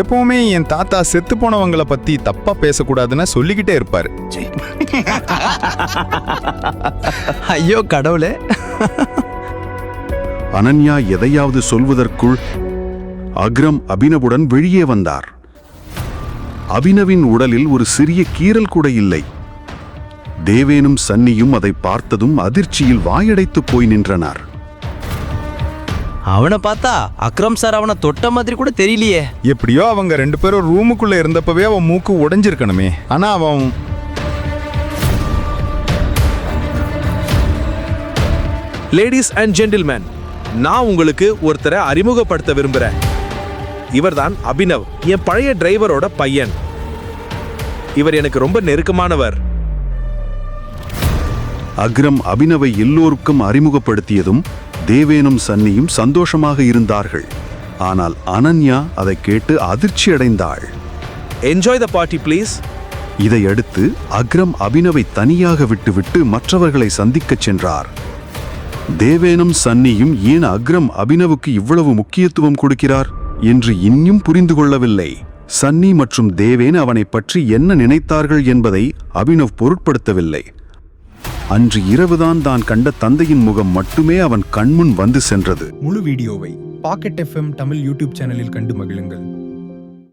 எப்பவுமே என் தாத்தா செத்து போனவங்களை பத்தி தப்பா பேசக்கூடாதுன்னு சொல்லிக்கிட்டே இருப்பாரு. ஐயோ கடவுளே. அனன்யா எதையாவது சொல்வதற்குள் அக்ரம் அபினவுடன் வெளியே வந்தார். அபினவின் உடலில் ஒரு சிறிய கீறல் கூட இல்லை. தேவேனும் சன்னியும் அதை பார்த்ததும் அதிர்ச்சியில் வாயடைத்து போய் நின்றனர். அவனை பார்த்தா அக்ரம் சார் அவனை தொட்ட மாதிரி கூட தெரியலையே. எப்படியோ அவங்க 2 பேரும் ரூமுக்குள்ள இருந்தப்பவே அவன் மூக்கு உடைஞ்சிருக்கணுமே. ஆனா அவன் லேடிஸ் அண்ட் ஜென்டில்மேன், நான் உங்களுக்கு ஒருத்தரை அறிமுகப்படுத்த விரும்புறேன். இவர்தான் அபினவ், என் பழைய டிரைவரோட பையன். இவர் எனக்கு ரொம்ப நெருக்கமானவர். அக்ரம் அபினவை எல்லோருக்கும் அறிமுகப்படுத்தியதும் தேவேனும் சன்னியும் சந்தோஷமாக இருந்தார்கள். ஆனால் அனன்யா அதை கேட்டு அதிர்ச்சி அடைந்தாள். Enjoy the party please. இதையடுத்து அக்ரம் அபினவை தனியாக விட்டுவிட்டு மற்றவர்களை சந்திக்கச் சென்றார். தேவேனும் சன்னியும் ஏன் அக்ரம் அபினவுக்கு இவ்வளவு முக்கியத்துவம் கொடுக்கிறார் என்று இன்னும் புரிந்து கொள்ளவில்லை. சன்னி மற்றும் தேவேன் அவனை பற்றி என்ன நினைத்தார்கள் என்பதை அபினவ் பொருட்படுத்தவில்லை. அன்று இரவுதான் தான் கண்ட தந்தையின் முகம் மட்டுமே அவன் கண்முன் வந்து சென்றது. முழு வீடியோவை பாக்கெட் FM தமிழ் யூடியூப் சேனலில் கண்டு மகிழுங்கள்.